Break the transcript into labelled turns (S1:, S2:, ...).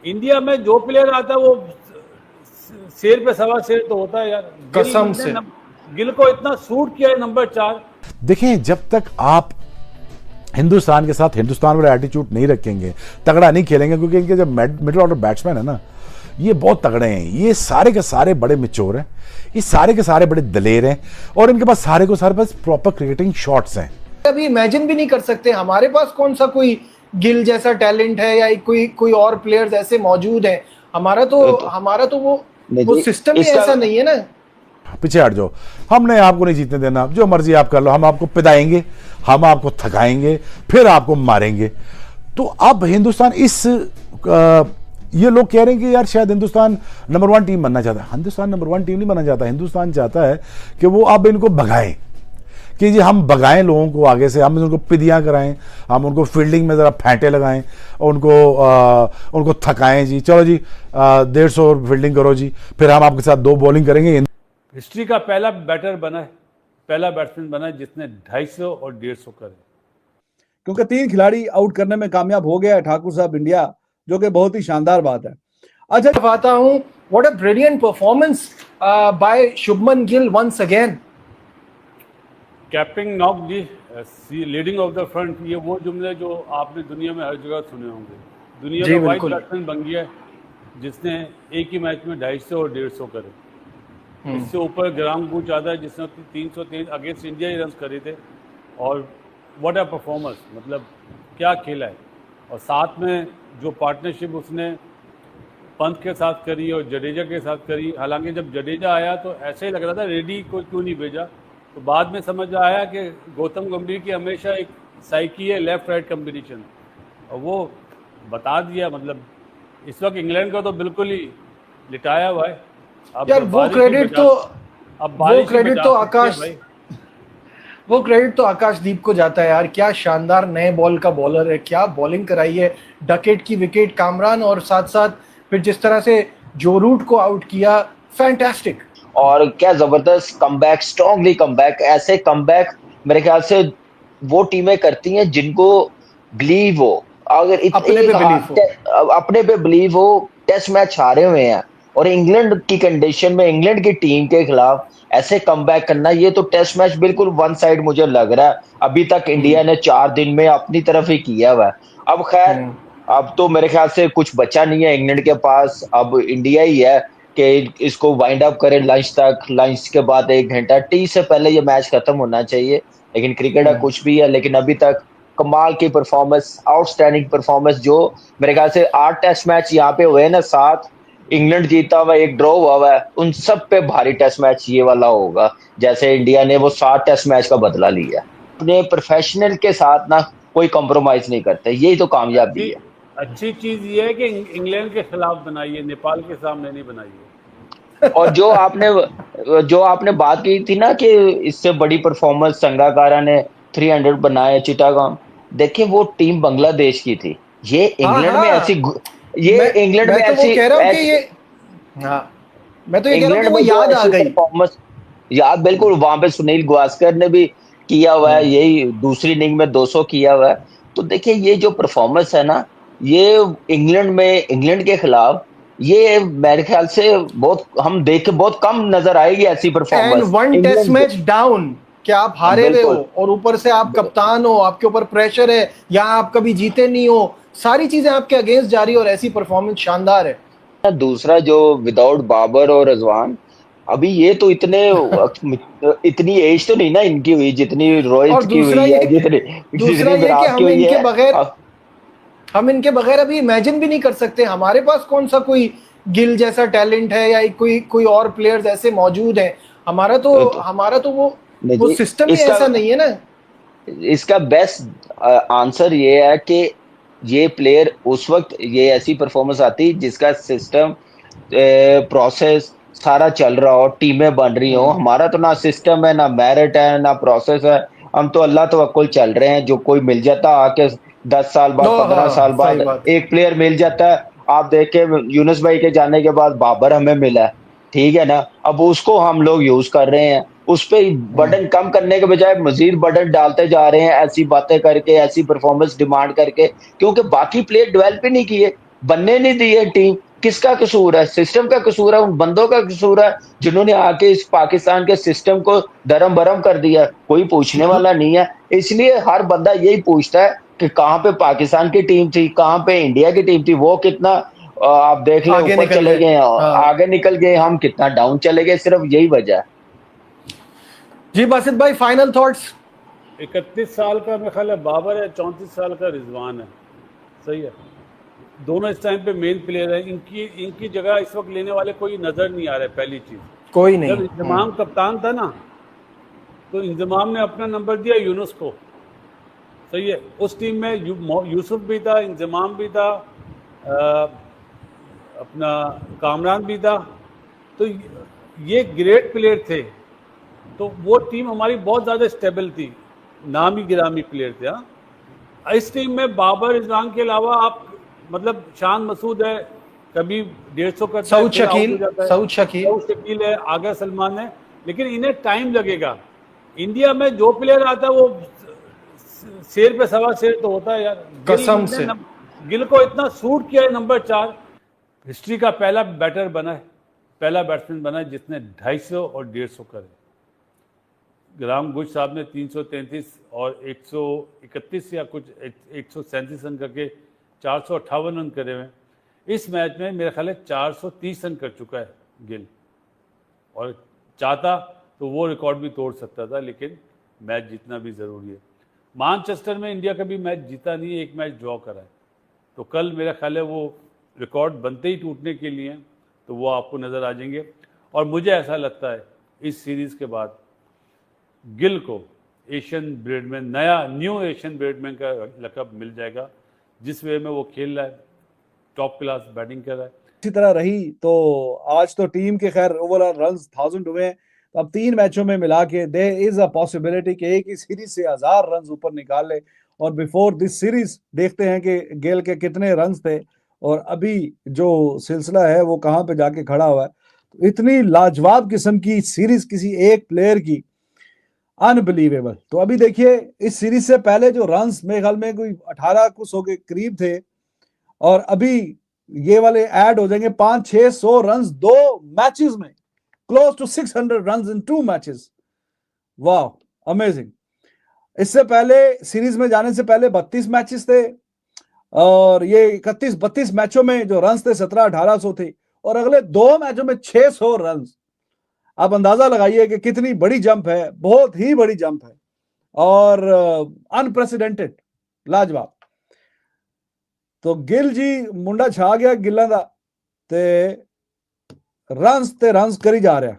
S1: India में जो player आता है वो शेर पे सवा शेर तो होता है यार।
S2: कसम से
S1: गिल को इतना सूट किया है नंबर 4।
S3: देखें, जब तक आप हिंदुस्तान के साथ हिंदुस्तान वाला एटीट्यूड नहीं रखेंगे, तगड़ा नहीं खेलेंगे, क्योंकि इनके जो मिडिल ऑर्डर बैट्समैन है ना, ये बहुत तगड़े हैं, ये सारे के सारे बड़े मिच्योर हैं, ये सारे के सारे बड़े दलेर हैं, और इनके पास सारे को सारे पास प्रॉपर क्रिकेटिंग शॉट्स हैं।
S2: अभी इमेजिन भी नहीं कर सकते हमारे पास कौन सा कोई गिल जैसा टैलेंट है या कोई और प्लेयर्स ऐसे मौजूद हैं। हमारा तो वो सिस्टम ही ऐसा नहीं है ना।
S3: पीछे हट जाओ, हमने आपको नहीं जीतने देना, जो मर्जी आप कर लो, हम आपको पिदाएंगे, हम आपको थकाएंगे, फिर आपको मारेंगे। तो अब हिंदुस्तान ये लोग कह रहे हैं कि यार शायद हिंदुस्तान नंबर 1 टीम बनना चाहता है। हिंदुस्तान नंबर 1 टीम नहीं बनना चाहता, हिंदुस्तान चाहता है कि वो अब इनको भगाएं, कि जी हम भगाएं लोगों को आगे से, हम उनको पिदियां कराएं, हम उनको फील्डिंग में जरा फेंटे लगाएं, उनको थकाएं जी, चलो जी 150 ओवर फील्डिंग करो जी, फिर हम आपके साथ 2 बॉलिंग करेंगे।
S1: हिस्ट्री का पहला बैटर बना है, पहला बैट्समैन बना है जिसने 250 और 150 करे,
S4: क्योंकि 3 खिलाड़ी आउट करने में कामयाब हो गया है ठाकुर साहब इंडिया, जो कि बहुत ही शानदार बात है।
S2: अच्छा, बताता हूं, what a brilliant performance by Shubman Gill once again.
S1: Captain knock जी, लीडिंग ऑफ द फ्रंट, ये वो जुमले जो आपने दुनिया में हर जगह सुने होंगे। दुनिया का वाइड बैट्समैन बन गया है जिसने एक ही मैच में 250 और 150 करे। इससे ऊपर ग्राम बूच आता है जिसने 303 अगेंस्ट इंडिया ही रन करे थे। और व्हाट अ परफॉर्मेंस, मतलब क्या खेला है। और साथ में जो पार्टनरशिप उसने पंत के साथ करी और जडेजा के साथ करी, हालांकि जब जडेजा आया तो ऐसे ही लग रहा था रेडी को क्यों नहीं भेजा, तो बाद में समझ आया कि गौतम गंभीर की हमेशा एक साइकी है लेफ्ट राइट कम्बिनेशन, और वो बता दिया। मतलब इस वक्त इंग्लैंड का तो बिल्कुल ही लिटाया हुआ है। अब
S2: यार वो क्रेडिट तो आकाशदीप को जाता है यार। क्या शानदार नए बॉल का बॉलर है, क्या बॉलिंग कराई है, डकेट की विकेट कामरान, और साथ साथ फिर जिस तरह से जो रूट को आउट किया, फैंटास्टिक।
S5: और क्या जबरदस्त कमबैक, स्ट्रॉन्गली कमबैक। ऐसे कमबैक मेरे ख्याल से वो टीमें करती हैं जिनको बिलीव हो, अगर अपने पे बिलीव हो। टेस्ट मैच हारे हुए हैं और इंग्लैंड की कंडीशन में, इंग्लैंड की टीम के खिलाफ ऐसे कमबैक करना, ये तो टेस्ट मैच बिल्कुल वन साइड मुझे लग रहा है। अभी तक इंडिया ने 4 दिन में अपनी तरफ ही किया हुआ है। अब खैर, अब तो मेरे ख्याल से कुछ बचा नहीं है इंग्लैंड के पास, अब इंडिया ही है कि इसको वाइंड अप करें लंच तक। लंच के बाद 1 घंटा टी से पहले ये मैच खत्म होना चाहिए। लेकिन क्रिकेट है कुछ भी है, लेकिन अभी तक कमाल की परफॉर्मेंस, आउटस्टैंडिंग परफॉर्मेंस। जो मेरे ख्याल से 8 टेस्ट मैच यहाँ पे हुए ना, 7 इंग्लैंड जीता हुआ, 1 ड्रॉ हुआ है, उन सब पे भारी टेस्ट मैच ये वाला होगा, जैसे इंडिया ने वो 7 टेस्ट मैच का बदला लिया। अपने प्रोफेशनल के साथ ना कोई कॉम्प्रोमाइज नहीं करते, यही तो कामयाबी है।
S1: अच्छी चीज ये है कि इंग्लैंड के खिलाफ बनाई है, नेपाल के सामने नहीं बनाई है।
S5: और जो आपने बात की थी ना कि इससे बड़ी परफॉर्मेंस संगाकारा ने 300 बनाए चिटागांग, देखिए वो टीम बांग्लादेश की थी। ये इंग्लैंड में ऐसी, ये इंग्लैंड में ऐसी,
S2: मैं तो ये कह रहा हूं कि वो याद आ गई
S5: परफॉर्मेंस। याद बिल्कुल, वहां पे सुनील गावस्कर ने भी किया हुआ है, यही दूसरी इनिंग में 200 किया हुआ है। तो देखिए ये जो परफॉर्मेंस है ना, ये इंग्लैंड में, इंग्लैंड के खिलाफ, ये मेरे ख्याल से बहुत हम देख बहुत कम नजर आएगी ऐसी performance.
S2: And 1 test match down, क्या आप हारे हुए हो और ऊपर से आप कप्तान हो, आपके ऊपर प्रेशर है, या आप कभी जीते नहीं हो, सारी चीजें आपके अगेंस्ट जा रही है और ऐसी परफॉर्मेंस शानदार है।
S5: दूसरा जो विदाउट बाबर और रिजवान, अभी ये तो इतनी एज तो नहीं ना इनकी हुई जितनी रोहित की हुई है,
S2: दूसरा ये कि हम इनके बगैर अभी इमेजिन भी नहीं कर सकते। हमारे पास कौन सा कोई गिल जैसा टैलेंट है या कोई और प्लेयर्स ऐसे मौजूद हैं। हमारा तो वो सिस्टम ही ऐसा नहीं है ना।
S5: इसका बेस्ट आंसर ये है कि ये प्लेयर उस वक्त ये ऐसी परफॉर्मेंस आती जिसका सिस्टम, प्रोसेस सारा चल रहा हो, टीमें बन रही हो। हमारा तो ना सिस्टम है, ना मेरिट है, ना प्रोसेस है। हम तो अल्लाह तवक्कुल चल रहे हैं। जो कोई मिल जाता आके 10 साल बाद, 15 साल बाद एक प्लेयर मिल जाता है। आप देखे यूनुस भाई के जाने के बाद बाबर हमें मिला है, ठीक है ना। अब उसको हम लोग यूज कर रहे हैं, उस पर बर्डन कम करने के बजाय मजीद बर्डन डालते जा रहे हैं, ऐसी बातें करके, ऐसी परफॉर्मेंस डिमांड करके, क्योंकि बाकी प्लेयर डेवलप ही नहीं किए। बनने नहीं दी है टीम। किसका कसूर है? सिस्टम का कसूर है, उन बंदों का कसूर है जिन्होंने आके इस पाकिस्तान के सिस्टम को दरम बरम कर दिया। कोई पूछने वाला नहीं है। इसलिए हर बंदा यही पूछता है कि कहां पे पाकिस्तान की टीम थी, कहां पे इंडिया की टीम थी, वो कितना आप देख ले ऊपर चले गए, आगे निकल गए, हम कितना डाउन चले गए। सिर्फ यही वजह है।
S2: जी बासित भाई, फाइनल थॉट्स।
S1: 31 साल का मेरा ख्याल है बाबर है, 34 साल का रिजवान है। सही है, दोनों इस टाइम पे मेन प्लेयर है। इनकी जगह इस वक्त लेने वाले कोई नजर नहीं आ रहे। पहली चीज,
S2: कोई नहीं।
S1: जब इंजमाम कप्तान था ना, तो इंजमाम ने अपना नंबर दिया यूनुस को। सही है, उस टीम में यूसुफ भी था, इंजमाम भी था, अपना कामरान भी था। तो ये ग्रेट प्लेयर थे। तो वो टीम हमारी बहुत ज़्यादा स्टेबल थी, नामी गिरामी प्लेयर थे। हाँ, इस टीम में बाबर रिजवान के अलावा आप मतलब शान मसूद है, कभी 150 करता है,
S2: सऊद शकील
S1: है, आगा सलमान है। लेकिन इन्हें टाइम लगेगा। इंडिया में जो प्लेयर आता है वो शेर पे सवा शेर तो होता है यार।
S2: कसम से
S1: गिल को इतना सूट किया है नंबर 4, हिस्ट्री का पहला बैटर बना है, पहला बैट्समैन बना है जिसने 250 और 150 करे। ग्राम गुज साहब ने 333 और 131 या कुछ 137 रन करके 458 रन करे हुए। इस मैच में मेरा ख्याल है 430 रन कर चुका है गिल, और चाहता तो वो रिकॉर्ड भी तोड़ सकता था, लेकिन मैच जीतना भी ज़रूरी है। मैनचेस्टर में इंडिया कभी मैच जीता नहीं है, एक मैच ड्रॉ करा है। तो कल मेरा ख्याल है वो रिकॉर्ड बनते ही टूटने के लिए हैं, तो वो आपको नज़र आ जाएंगे। और मुझे ऐसा लगता है इस सीरीज़ के बाद गिल को Asian Bradman, new Asian Bradman का लक़ब मिल जाएगा। जिस वे में वो खेल रहा है, टॉप क्लास बैटिंग कर रहा है।
S4: इसी तरह रही तो आज तो टीम के खैर ओवरऑल रन्स 1000 हुए हैं। तो अब 3 मैचों में मिला के देयर इज अ पॉसिबिलिटी कि एक ही सीरीज से 1000 रन ऊपर निकाल ले। और बिफोर दिस सीरीज देखते हैं कि गेल के कितने रन्स थे और अभी जो सिलसिला है वो कहां पे जाके खड़ा हुआ है। तो इतनी लाजवाब किस्म की सीरीज किसी एक प्लेयर की, अनबिलीवेबल। तो अभी देखिए इस सीरीज से पहले जो रन्स मेरे ख्याल में कोई 18 कुछ हो के करीब थे, और अभी ये वाले ऐड हो जाएंगे 500-600 रन्स 2 मैचेस में, close to 600 runs in 2 matches. वाह, अमेजिंग। इससे पहले सीरीज में जाने से पहले 32 मैचेस थे, और ये 31-32 मैचों में जो रन्स थे 1700-1800 थे, और अगले 2 मैचों में 600 रन्स। आप अंदाजा लगाइए कि कितनी बड़ी जंप है, बहुत ही बड़ी जंप है, और अनप्रेसिडेंटेड, लाजवाब। तो गिल जी मुंडा छा गया गिल्लां दा, ते रन्स करी जा रहा।